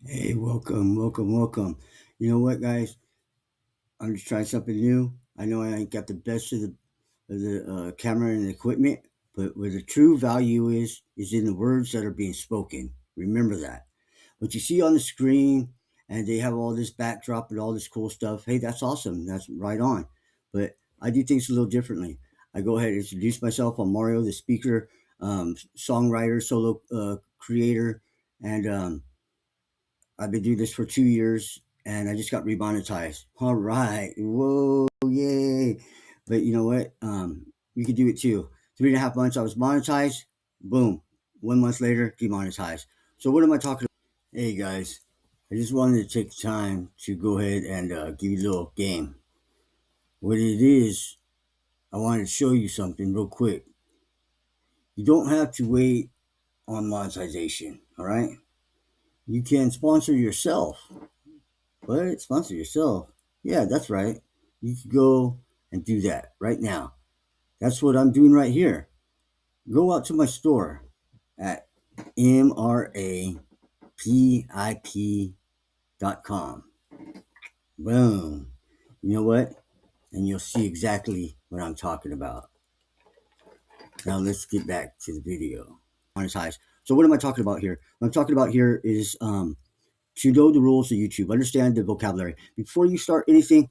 Hey, welcome. You know what, guys? I'm just trying something new. I know I ain't got the best of the camera and equipment, but where the true value is in the words that are being spoken. Remember that. What you see on the screen, and they have all this backdrop and all this cool stuff. Hey, that's awesome. That's right on. But I do things a little differently. I go ahead and introduce myself. I'm Mario, the speaker, songwriter, solo creator, and I've been doing this for 2 years and I just got remonetized. All right. Whoa, yay. But you know what? You can do it too. 3.5 months I was monetized. Boom. 1 month later, demonetized. So what am I talking about? Hey guys, I just wanted to take time to go ahead and give you a little game. What it is, I wanted to show you something real quick. You don't have to wait on monetization, all right? You can sponsor yourself. What? Sponsor yourself? Yeah, that's right. You can go and do that right now. That's what I'm doing right here. Go out to my store at mrapip.com. Boom. You know what? And you'll see exactly what I'm talking about. Now let's get back to the video. Monetize. So what am I talking about here? What I'm talking about here is to know the rules of YouTube, understand the vocabulary. Before you start anything,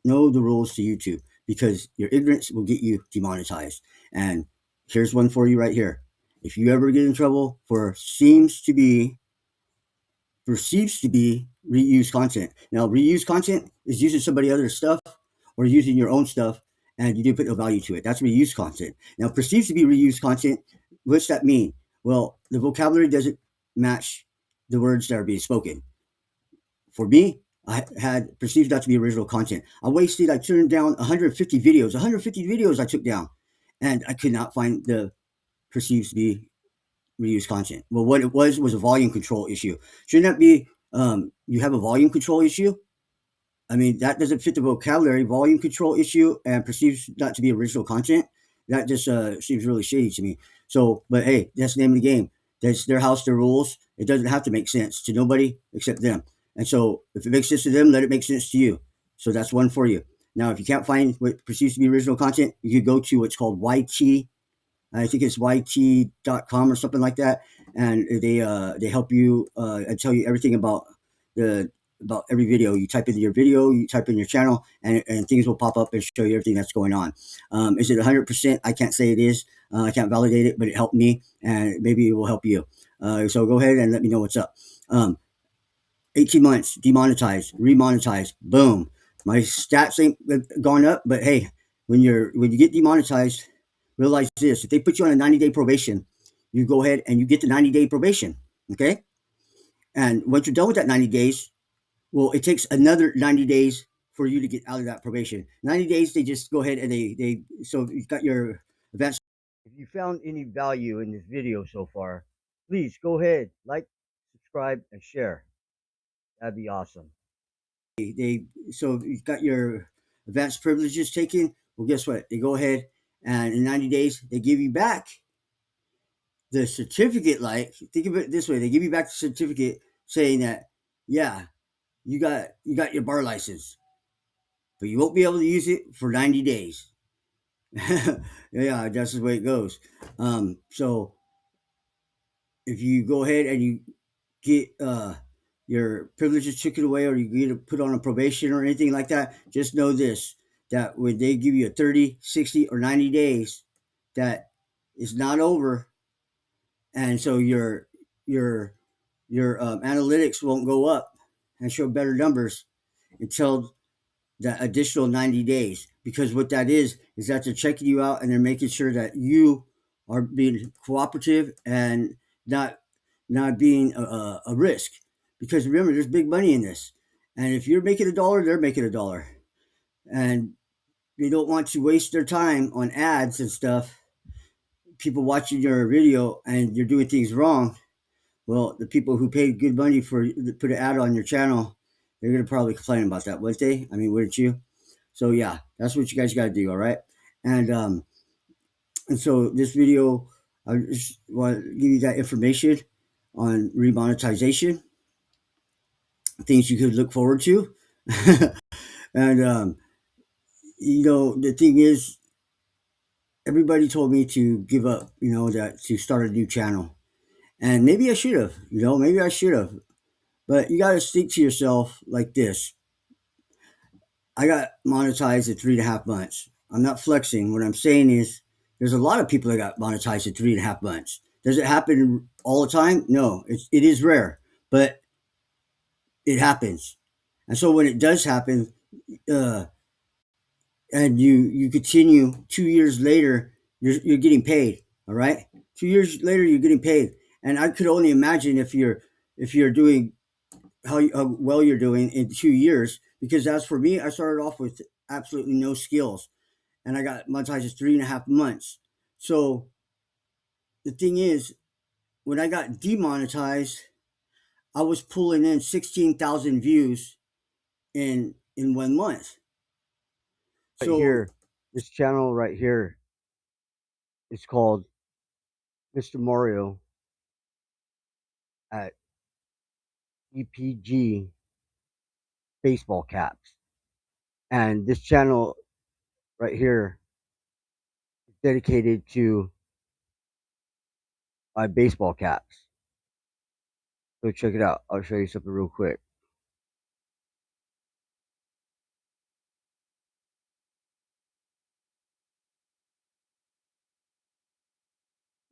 know the rules to YouTube because your ignorance will get you demonetized. And here's one for you right here. If you ever get in trouble for perceives to be reused content. Now, reused content is using somebody else's stuff or using your own stuff and you didn't put no value to it. That's reused content. Now, perceives to be reused content, what's that mean? Well, the vocabulary doesn't match the words that are being spoken. For me, I had perceived that to be original content. I turned down 150 videos, 150 videos I took down, and I could not find the perceived to be reused content. Well, what it was a volume control issue. Shouldn't that be, you have a volume control issue? I mean, that doesn't fit the vocabulary, volume control issue, and perceives not to be original content. That just seems really shady to me. So, but hey, that's the name of the game. That's their house, their rules. It doesn't have to make sense to nobody except them. And so, if it makes sense to them, let it make sense to you. So that's one for you. Now, if you can't find what perceives to be original content, you could go to what's called YT. I think it's YT.com or something like that, and they help you and tell you everything the about every video. You type in your video, you type in your channel, and things will pop up and show you everything that's going on. Is it 100%? I can't say it is. I can't validate it, but it helped me, and maybe it will help you. So go ahead and let me know what's up. 18 months, demonetized, remonetized, boom. My stats ain't gone up, but hey, when you get demonetized, realize this: if they put you on a 90-day probation, you go ahead and you get the 90-day probation. Okay, and once you're done with that 90 days, well, it takes another 90 days for you to get out of that probation. 90 days, they just go ahead and they so you've got your events. If you found any value in this video so far, please go ahead, like, subscribe, and share. That'd be awesome. They so you've got your advanced privileges taken. Well, guess what? They go ahead and in 90 days they give you back the certificate. Like, think of it this way: they give you back the certificate saying that, yeah, you got your bar license, but you won't be able to use it for 90 days. Yeah, that's the way it goes. So if you go ahead and you get your privileges taken away or you get put on a probation or anything like that, just know this: that when they give you a 30, 60, or 90 days, that is not over. And so your analytics won't go up and show better numbers until that additional 90 days, because what that is that they're checking you out and they're making sure that you are being cooperative and not being a risk. Because remember, there's big money in this, and if you're making a dollar, they're making a dollar, and they don't want to waste their time on ads and stuff. People watching your video and you're doing things wrong. Well, the people who paid good money for to put an ad on your channel, they're gonna probably complain about that, wouldn't they? I mean, wouldn't you? So yeah, that's what you guys got to do. All right, and so this video, I just want to give you that information on remonetization. things you could look forward to. And the thing is, everybody told me to give up, that to start a new channel. And maybe I should have, maybe I should have. But you got to think to yourself like this. I got monetized at 3.5 months. I'm not flexing. What I'm saying is there's a lot of people that got monetized at 3.5 months. Does it happen all the time? No, it is rare, but it happens. And so when it does happen, uh, and you continue 2 years later, you're getting paid. All right, 2 years later you're getting paid, and I could only imagine if you're doing how well you're doing in 2 years. Because as for me, I started off with absolutely no skills, and I got monetized at 3.5 months. So the thing is, when I got demonetized, I was pulling in 16,000 views in 1 month. Right So here, this channel right here is called Mr. Mario at EPG Baseball Caps. And this channel right here is dedicated to my baseball caps. So check it out. I'll show you something real quick.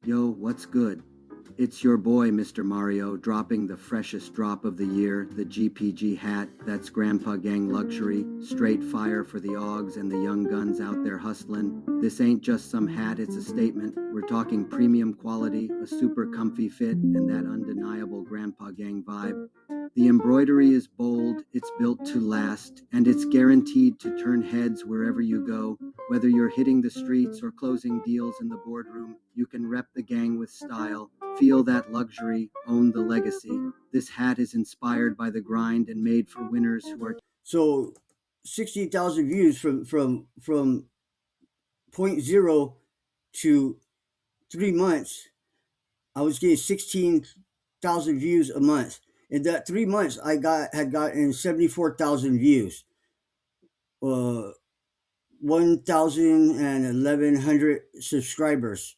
Yo, what's good? It's your boy, Mr. Mario, dropping the freshest drop of the year, the GPG hat. That's Grandpa Gang luxury, straight fire for the Augs and the young guns out there hustling. This ain't just some hat, it's a statement. We're talking premium quality, a super comfy fit, and that undeniable Grandpa Gang vibe. The embroidery is bold, it's built to last, and it's guaranteed to turn heads wherever you go. Whether you're hitting the streets or closing deals in the boardroom, you can rep the gang with style, feel that luxury, own the legacy. This hat is inspired by the grind and made for winners who are. so 16,000 views from point zero to 3 months. I was getting 16,000 views a month. In that 3 months, had gotten 74,000 views, 1,000 and 1,100 subscribers,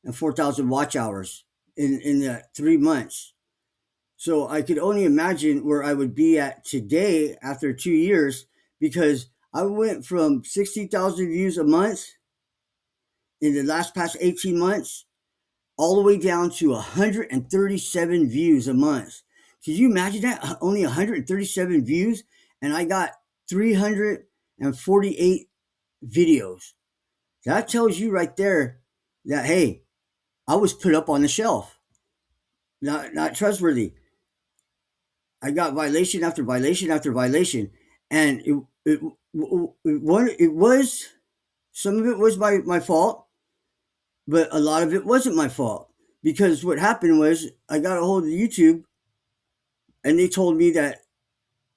and 4,000 watch hours in that 3 months. So I could only imagine where I would be at today after 2 years, because I went from 60,000 views a month in the past 18 months all the way down to 137 views a month. Could you imagine that? Only 137 views, and I got 348 videos. That tells you right there that, hey, I was put up on the shelf, not trustworthy. I got violation after violation after violation, and it was some of it was my fault, but a lot of it wasn't my fault, because what happened was I got a hold of YouTube, and they told me that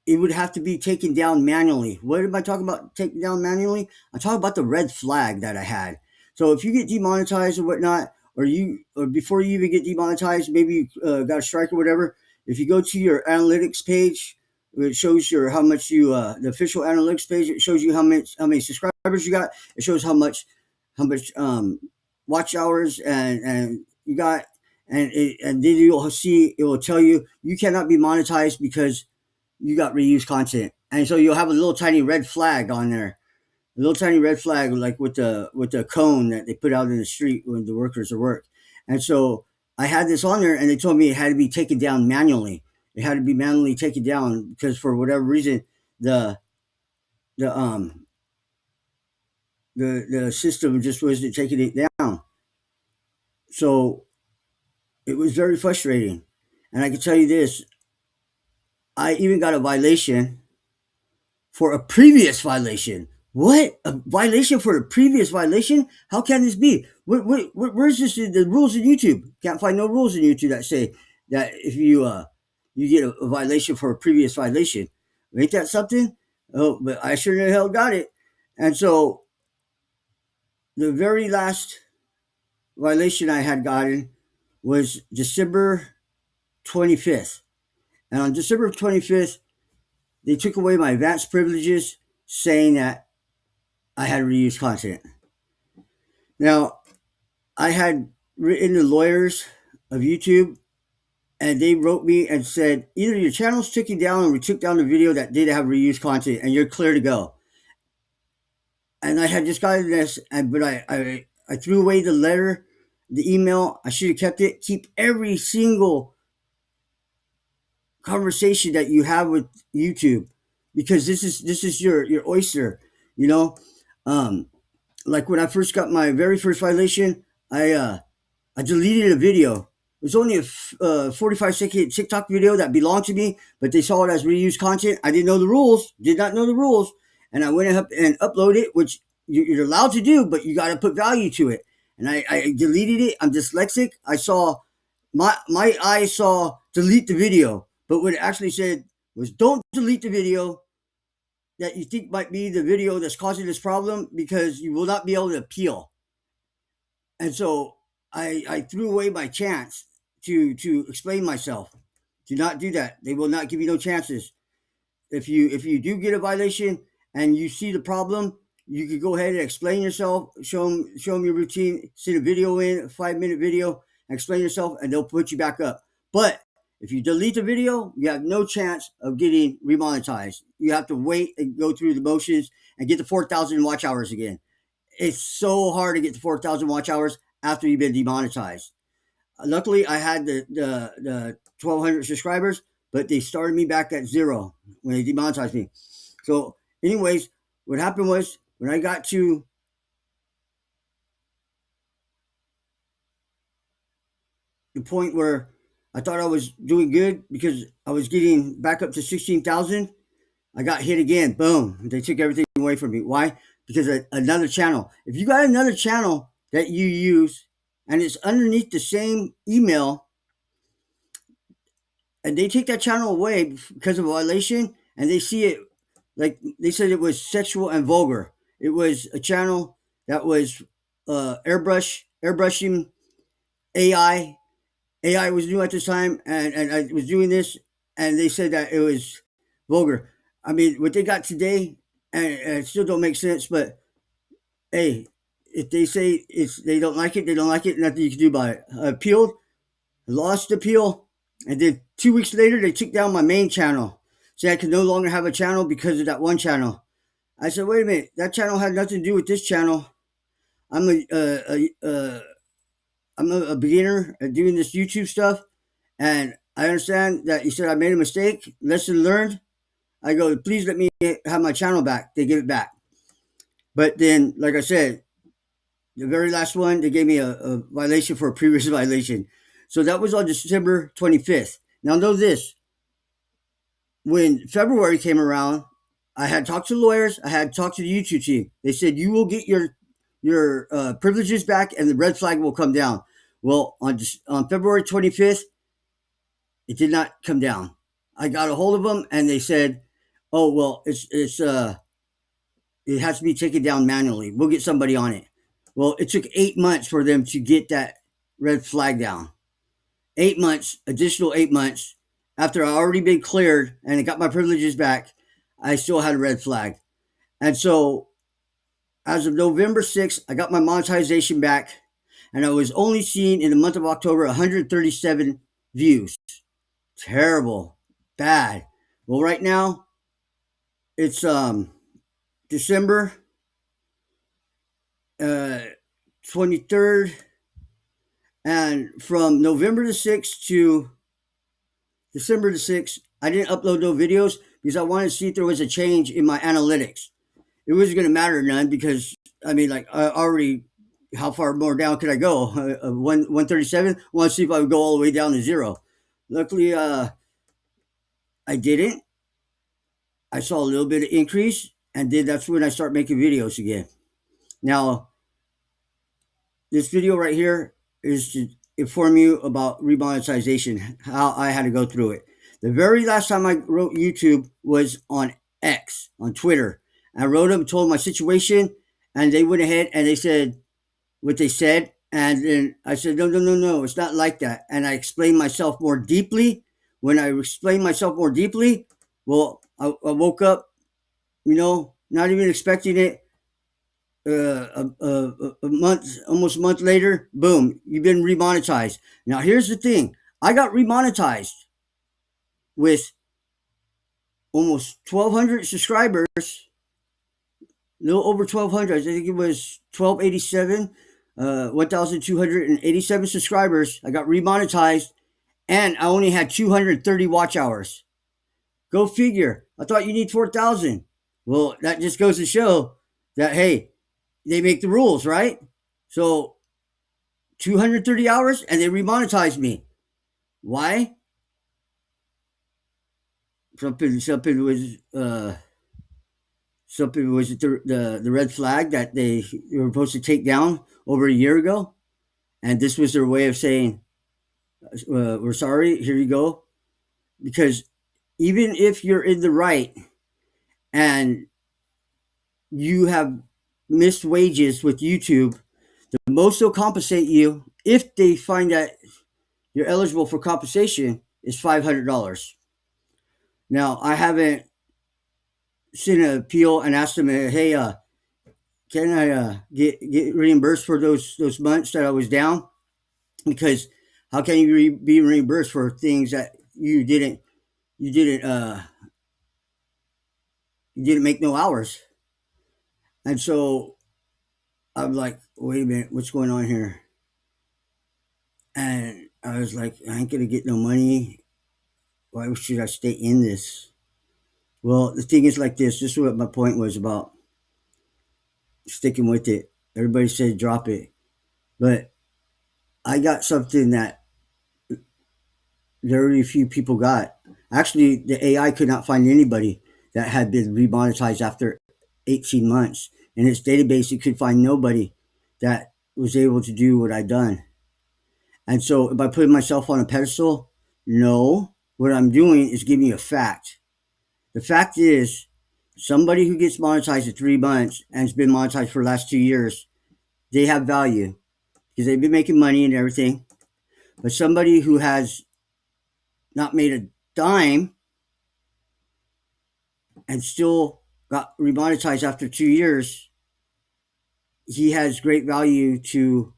it would have to be taken down manually. What am I talking about taken down manually? I'm talking about the red flag that I had. So if you get demonetized or whatnot, or before you even get demonetized, maybe you got a strike or whatever. If you go to your analytics page, it shows your how much you the official analytics page. It shows you how many subscribers you got. It shows how much watch hours and you got, and then you'll see it will tell you you cannot be monetized because you got reused content. And so you'll have a little tiny red flag on there, a little tiny red flag, like with the cone that they put out in the street when the workers are work. And so I had this on there, and they told me it had to be taken down manually. It had to be manually taken down because for whatever reason the the um the system just wasn't taking it down. So it was very frustrating. And I can tell you this, I even got a violation for a previous violation. What? A violation for a previous violation? How can this be? Where's this in the rules in YouTube? Can't find no rules in YouTube that say that if you get a violation for a previous violation. Ain't that something? Oh, but I sure the hell got it. And so the very last violation I had gotten was December 25th. And on December 25th, they took away my advanced privileges, saying that I had reused content. Now, I had written the lawyers of YouTube, and they wrote me and said, either your channel's taken down or we took down the video that did have reused content and you're clear to go. And I had just gotten this, but I threw away the letter, the email. I should have kept it. Keep every single conversation that you have with YouTube, because this is your oyster, you know. Like when I first got my very first violation, I deleted a video. It was only a 45-second TikTok video that belonged to me, but they saw it as reused content. I didn't know the rules, did not know the rules, and I went up and uploaded it, which you're allowed to do, but you got to put value to it. And I deleted it. I'm dyslexic. I saw my eyes saw delete the video, but what it actually said was don't delete the video that you think might be the video that's causing this problem, because you will not be able to appeal. And so I threw away my chance to explain myself. Do not do that. They will not give you no chances. If you do get a violation and you see the problem, you could go ahead and explain yourself, show them your routine, send a video in, a 5-minute video, and explain yourself, and they'll put you back up. But if you delete the video, you have no chance of getting remonetized. You have to wait and go through the motions and get the 4,000 watch hours again. It's so hard to get to 4,000 watch hours after you've been demonetized. Luckily, I had the 1,200 subscribers, but they started me back at 0 when they demonetized me. So, anyways, what happened was when I got to the point where I thought I was doing good because I was getting back up to 16,000, I got hit again. Boom. They took everything away from me. Why? Because another channel. If you got another channel that you use and it's underneath the same email, and they take that channel away because of a violation, and they see it, like they said it was sexual and vulgar. It was a channel that was airbrushing AI. AI was new at this time, and I was doing this, and they said that it was vulgar. I mean, what they got today, and it still don't make sense, but hey, if they say they don't like it, they don't like it. Nothing you can do about it. I appealed, lost the appeal, and then 2 weeks later, they took down my main channel. Say I could no longer have a channel because of that one channel. I said, wait a minute, that channel had nothing to do with this channel. I'm a beginner at doing this YouTube stuff, and I understand that you said I made a mistake. Lesson learned. I go, please let me have my channel back. They give it back. But then, like I said, the very last one, they gave me a violation for a previous violation. So that was on December 25th. Now know this. When February came around, I had talked to lawyers. I had talked to the YouTube team. They said, you will get your privileges back and the red flag will come down. Well, on February 25th, it did not come down. I got a hold of them and they said, oh, well, it has to be taken down manually. We'll get somebody on it. Well, it took 8 months for them to get that red flag down. 8 months, additional 8 months. After I already been cleared and I got my privileges back, I still had a red flag. And so as of November 6th, I got my monetization back, and I was only seeing in the month of October 137 views. Terrible. Bad. Well, right now, it's December 23rd, and from November the 6th to December the 6th, I didn't upload no videos because I wanted to see if there was a change in my analytics. It wasn't going to matter none because, I mean, like, I already, how far more down could I go? 137? I want to see if I would go all the way down to 0. Luckily, I didn't. I saw a little bit of increase, and then that's when I start making videos again. Now, this video right here is to inform you about remonetization, how I had to go through it. The very last time I wrote YouTube was on X, on Twitter. I wrote them, told my situation, and they went ahead and they said what they said. And then I said, no, it's not like that. And I explained myself more deeply. When I explained myself more deeply, well, I woke up, not even expecting it. A month, almost a month later, boom, you've been remonetized. Now, here's the thing: I got remonetized with almost 1,200 subscribers, a little over 1,200. I think it was 1,287, 1,287 subscribers. I got remonetized, and I only had 230 watch hours. Go figure. I thought you need 4,000. Well, that just goes to show that, hey, they make the rules, right? So 230 hours and they remonetized me. Why? Something was the red flag that they were supposed to take down over a year ago, and this was their way of saying, "We're sorry. Here you go." Because even if you're in the right and you have missed wages with YouTube, the most they'll compensate you if they find that you're eligible for compensation is $500. Now, I haven't sent an appeal and asked them, hey, can I get reimbursed for those months that I was down? Because how can you be reimbursed for things that you didn't make no hours? And so I'm like, wait a minute, what's going on here? And I was like, I ain't gonna get no money. Why should I stay in this? Well, the thing is like this. This is what my point was about sticking with it. Everybody said drop it, but I got something that very few people got. Actually, the AI could not find anybody that had been remonetized after 18 months. In its database, it could find nobody that was able to do what I done. And so, by putting myself on a pedestal, no. What I'm doing is giving you a fact. The fact is, somebody who gets monetized in 3 months and has been monetized for the last 2 years, they have value because they've been making money and everything. But somebody who has not made a dime and still got remonetized after 2 years, he has great value to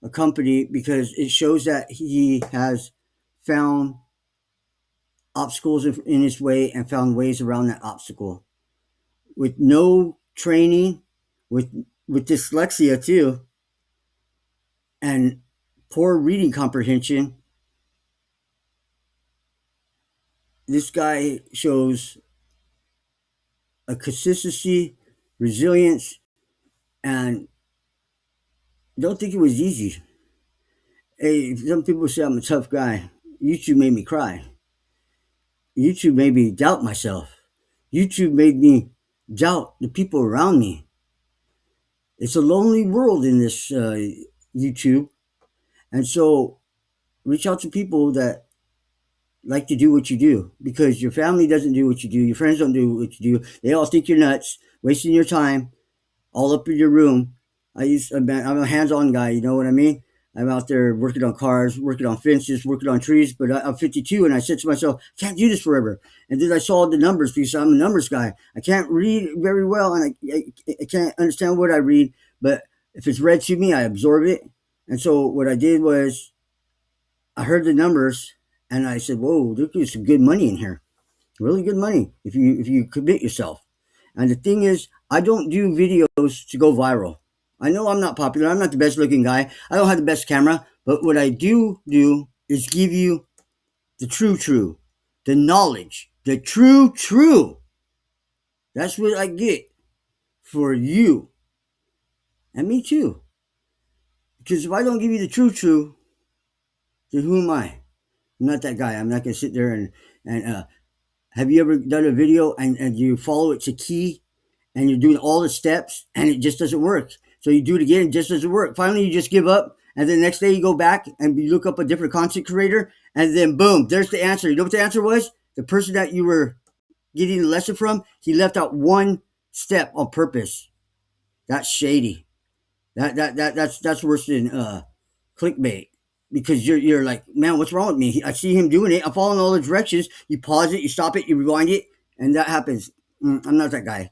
a company because it shows that he has found obstacles in his way and found ways around that obstacle. With no training, with dyslexia too, and poor reading comprehension, this guy shows a consistency, resilience, and don't think it was easy. Hey, some people say I'm a tough guy. YouTube made me cry. YouTube made me doubt myself. YouTube made me doubt the people around me. It's a lonely world in this YouTube. And so reach out to people that like to do what you do, because your family doesn't do what you do. Your friends don't do what you do. They all think you're nuts, wasting your time all up in your room. I'm a hands-on guy. You know what I mean? I'm out there working on cars, working on fences, working on trees. But I'm 52, and I said to myself, I can't do this forever. And then I saw the numbers because I'm a numbers guy. I can't read very well, and I can't understand what I read. But if it's read to me, I absorb it. And so what I did was I heard the numbers, and I said, whoa, there's some good money in here. Really good money if you commit yourself. And the thing is, I don't do videos to go viral. I know I'm not popular. I'm not the best looking guy. I don't have the best camera. But what I do is give you the true, the knowledge, the true. That's what I get for you. And me too. Because if I don't give you the true, then who am I? I'm not that guy. I'm not going to sit there and have you ever done a video and you follow it to key and you're doing all the steps and it just doesn't work? So you do it again, it just doesn't work. Finally, you just give up. And then the next day you go back and you look up a different content creator, and then boom, there's the answer. You know what the answer was? The person that you were getting the lesson from, he left out one step on purpose. That's shady. That's worse than clickbait. Because you're like, man, what's wrong with me? I see him doing it. I'm following all the directions. You pause it, you stop it, you rewind it. and that happens. I'm not that guy.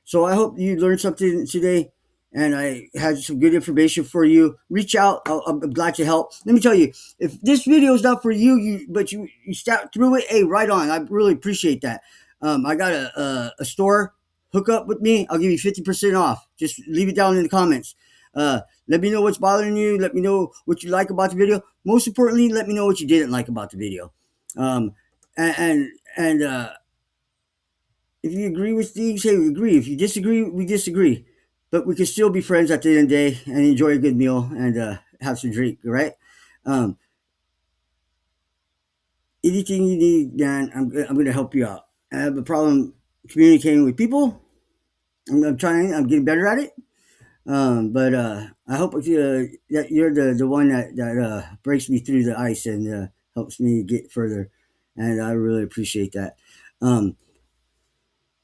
So I hope you learned something today, and I had some good information for you. Reach out. I'm glad to help. Let me tell you, if this video is not for you, but you sat through it, hey, right on. I really appreciate that. I got a store. Hook up with me. I'll give you 50% off. Just leave it down in the comments. Let me know what's bothering you. Let me know what you like about the video. Most importantly, let me know what you didn't like about the video. Um, and if you agree with things, hey, we agree. If you disagree, we disagree. But we can still be friends at the end of the day and enjoy a good meal and have some drink, right? Um, Anything you need, Dan, I'm going to help you out. I have a problem communicating with people. I'm trying. I'm getting better at it. But I hope that you're the one that breaks me through the ice and helps me get further. And I really appreciate that.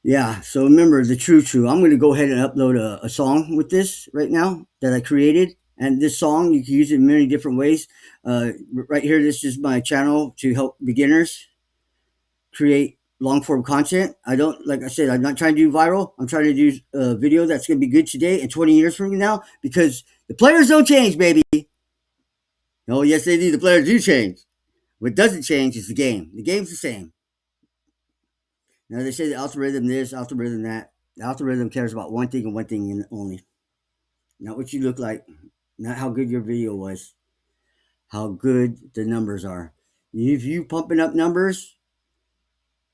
Yeah, so remember the true. I'm going to go ahead and upload a song with this right now that I created. And this song, you can use it in many different ways. Right here, this is my channel to help beginners create long form content. Like I said, I'm not trying to do viral. I'm trying to do a video that's going to be good today and 20 years from now because the players don't change, baby. No, yes, they do. The players do change. What doesn't change is the game. The game's the same. Now, they say the algorithm this, algorithm that. The algorithm cares about one thing and one thing only. Not what you look like, not how good your video was, how good the numbers are. If you pumping up numbers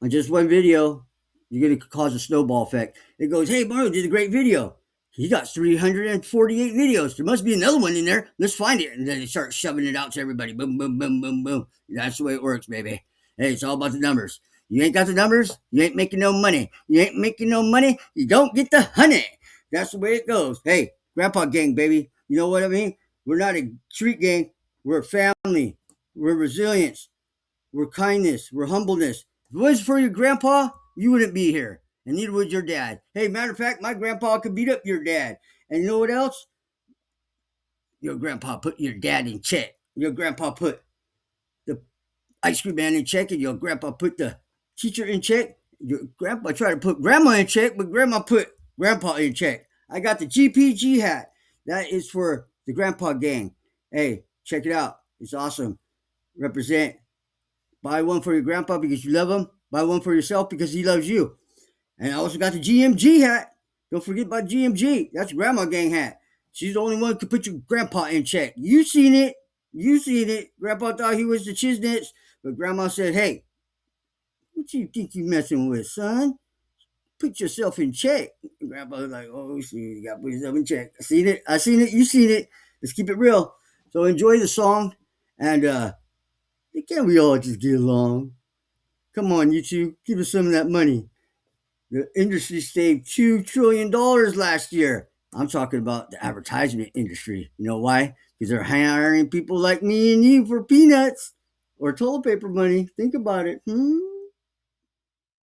on just one video, you're going to cause a snowball effect. It goes, hey, Mario did a great video. He got 348 videos. There must be another one in there. Let's find it. And then they start shoving it out to everybody. Boom, boom, boom, boom, boom. That's the way it works, baby. Hey, it's all about the numbers. You ain't got the numbers, you ain't making no money. You ain't making no money, you don't get the honey. That's the way it goes. Hey, Grandpa Gang, baby. You know what I mean? We're not a street gang. We're a family. We're resilience. We're kindness. We're humbleness. If it was for your grandpa, you wouldn't be here. And neither would your dad. Hey, matter of fact, my grandpa could beat up your dad. And you know what else? Your grandpa put your dad in check. Your grandpa put the ice cream man in check, and your grandpa put the teacher in check. Your grandpa tried to put grandma in check, but grandma put grandpa in check. I got the GPG hat. That is for the Grandpa Gang. Hey, check it out. It's awesome. Represent. Buy one for your grandpa because you love him. Buy one for yourself because he loves you. And I also got the GMG hat. Don't forget about GMG. That's Grandma Gang hat. She's the only one who could put your grandpa in check. You seen it. You seen it. Grandpa thought he was the Chiznits, but Grandma said, hey, what you think you messing with, son? Put yourself in check. And Grandpa was like, oh, see, you got to put yourself in check. I seen it. I seen it. You seen it. Let's keep it real. So enjoy the song. And can't we all just get along? Come on, YouTube. Give us some of that money. The industry saved $2 trillion last year. I'm talking about the advertisement industry. You know why? Because they're hiring people like me and you for peanuts or toilet paper money. Think about it.